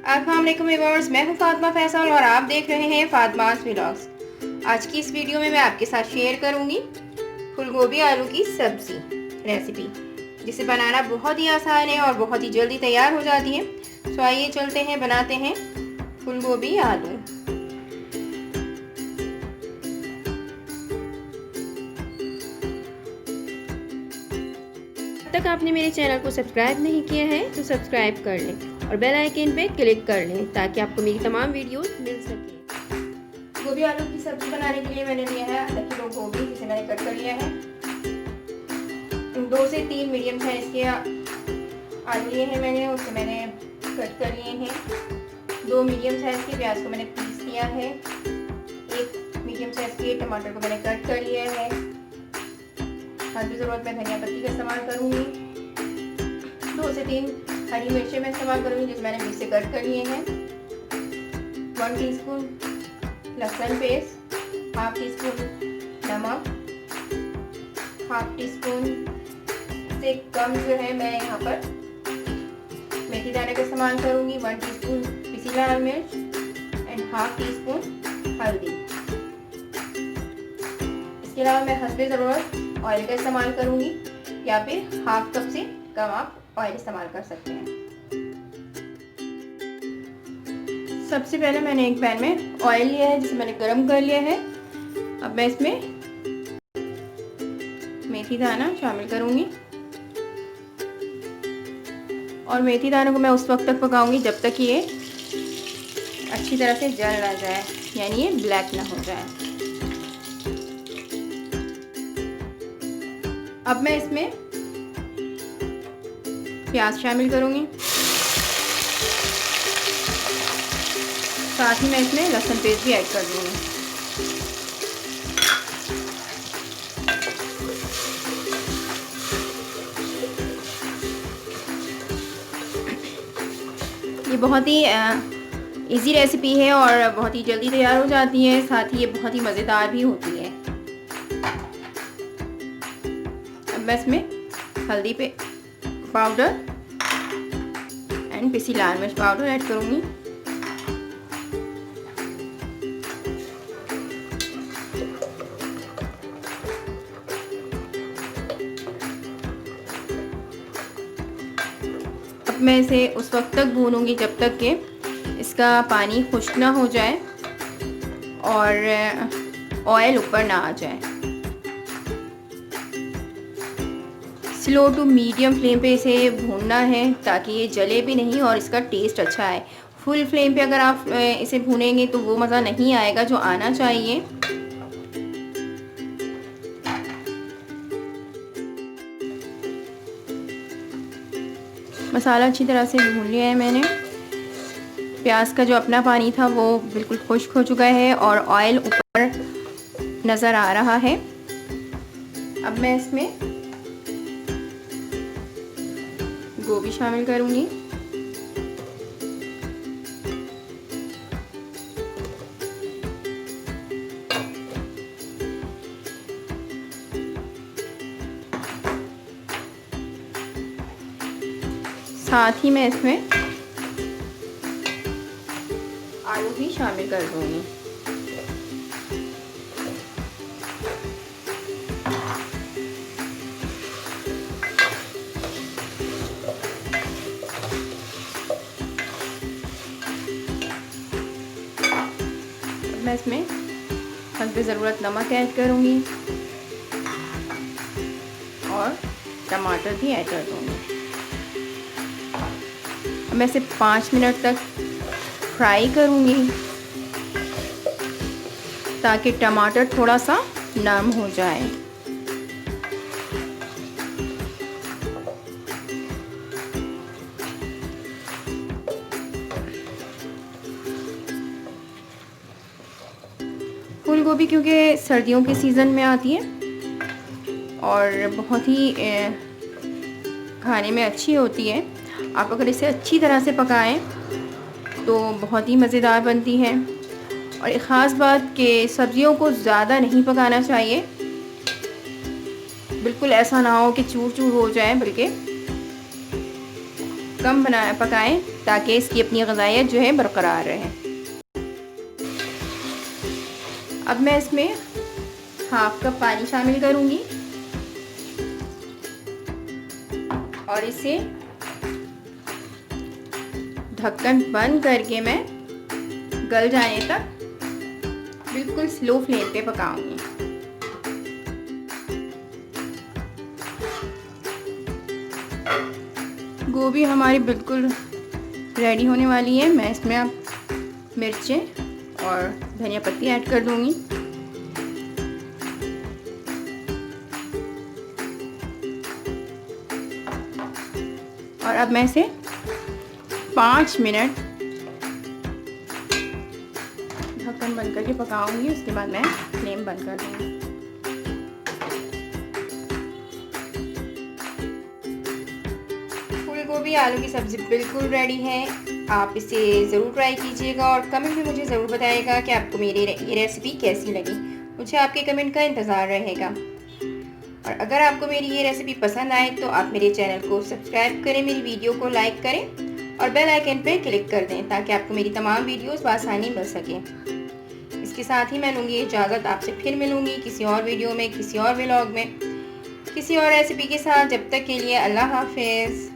अस्सलाम वालेकुम व्यूअर्स, मैं हूं फातिमा फैसल और आप देख रहे हैं फातिमास व्लॉग्स। आज की इस वीडियो में मैं आपके साथ शेयर करूंगी फूल गोभी आलू की सब्ज़ी रेसिपी, जिसे बनाना बहुत ही आसान है और बहुत ही जल्दी तैयार हो जाती है। तो आइए चलते हैं, बनाते हैं फूल गोभी आलू। अब तक आपने मेरे चैनल को सब्सक्राइब नहीं किया है तो सब्सक्राइब कर लें और बेल आइकन पे क्लिक कर लें ताकि आपको मेरी तमाम वीडियोस मिल सके। गोभी आलू की सब्ज़ी बनाने के लिए मैंने लिया है आधा किलो गोभी, जिसे मैंने कट कर लिया है। 2 से 3 मीडियम साइज़ के आलू लिए हैं मैंने, उसे मैंने कट कर लिए हैं। 2 मीडियम साइज़ के प्याज को मैंने पीस लिया है। 1 मीडियम साइज़ के टमाटर को मैंने कट कर लिया है। हल्दी ज़रूरत मैं धनिया पत्ती का इस्तेमाल करूँगी। 2 से 3 हरी मिर्चें मैं इस्तेमाल करूँगी, जिसे मैंने बीच से कट कर लिए हैं। 1 टीस्पून लहसुन पेस्ट, हाफ टी स्पून नमक, हाफ टी स्पून से कम जो है मैं यहाँ पर मेथी दाने का इस्तेमाल करूँगी। 1 टीस्पून पिसी लाल मिर्च एंड हाफ टी स्पून हल्दी। इसके अलावा मैं हस्बे ज़रूरत ऑयल का इस्तेमाल करूँगी, या फिर हाफ कप से कम आप ऑयल इस्तेमाल कर सकते हैं। सबसे पहले मैंने एक पैन में ऑयल लिया है, जिसे मैंने गरम कर लिया है। अब मैं इसमें मेथी दाना शामिल करूँगी और मेथी दानों को मैं उस वक्त तक पकाऊंगी जब तक ये अच्छी तरह से जल ना जाए, यानी ये ब्लैक ना हो जाए। अब मैं इसमें प्याज शामिल करूँगी, साथ ही मैं इसमें लहसुन पेस्ट भी ऐड कर दूँगी। ये बहुत ही इजी रेसिपी है और बहुत ही जल्दी तैयार हो जाती है, साथ ही ये बहुत ही मज़ेदार भी होती है। अब मैं इसमें हल्दी पे पाउडर एंड पिसी लाल मिर्च पाउडर ऐड करूँगी। अब मैं इसे उस वक्त तक भूनूंगी जब तक कि इसका पानी खुश्क ना हो जाए और ऑयल ऊपर ना आ जाए। स्लो टू मीडियम फ्लेम पे इसे भूनना है ताकि ये जले भी नहीं और इसका टेस्ट अच्छा आए। फुल फ्लेम पे अगर आप इसे भूनेंगे तो वो मज़ा नहीं आएगा जो आना चाहिए। मसाला अच्छी तरह से भून लिया है मैंने। प्याज का जो अपना पानी था वो बिल्कुल खुश्क हो चुका है और ऑयल ऊपर नज़र आ रहा है। अब मैं इसमें गोभी शामिल करूँगी। साथ ही मैं इसमें आलू भी शामिल कर दूँगी। मैं इसमें हस्बे ज़रूरत नमक ऐड करूँगी और टमाटर भी ऐड कर दूँगी। मैं इसे 5 मिनट तक फ्राई करूँगी ताकि टमाटर थोड़ा सा नरम हो जाए। फूल गोभी क्योंकि सर्दियों के सीज़न में आती है और बहुत ही खाने में अच्छी होती है। आप अगर इसे अच्छी तरह से पकाएं तो बहुत ही मज़ेदार बनती है। और एक ख़ास बात कि सब्ज़ियों को ज़्यादा नहीं पकाना चाहिए, बिल्कुल ऐसा ना हो कि चूर चूर हो जाए, बल्कि कम पकाएं ताकि इसकी अपनी ग़िज़ाइयत जो है बरकरार रहे। अब मैं इसमें हाफ कप पानी शामिल करूँगी और इसे ढक्कन बंद करके मैं गल जाने तक बिल्कुल स्लो फ्लेम पे पकाऊंगी। गोभी हमारी बिल्कुल रेडी होने वाली है। मैं इसमें अब मिर्चें और धनिया पत्ती ऐड कर दूंगी। और अब मैं इसे 5 मिनट ढक्कन बंद करके पकाऊंगी। उसके बाद मैं फ्लेम बंद कर दूंगी। फूल गोभी आलू की सब्ज़ी बिल्कुल रेडी है। आप इसे ज़रूर ट्राई कीजिएगा और कमेंट में मुझे ज़रूर बताइएगा कि आपको मेरी ये रेसिपी कैसी लगी। मुझे आपके कमेंट का इंतज़ार रहेगा। और अगर आपको मेरी ये रेसिपी पसंद आए तो आप मेरे चैनल को सब्सक्राइब करें, मेरी वीडियो को लाइक करें और बेल आइकन पर क्लिक कर दें ताकि आपको मेरी तमाम वीडियोस बआसानी मिल सकें। इसके साथ ही मैं लूँगी इजाज़त। आपसे फिर मिलूँगी किसी और वीडियो में, किसी और व्लॉग में, किसी और रेसिपी के साथ। जब तक के लिए अल्लाह हाफिज़।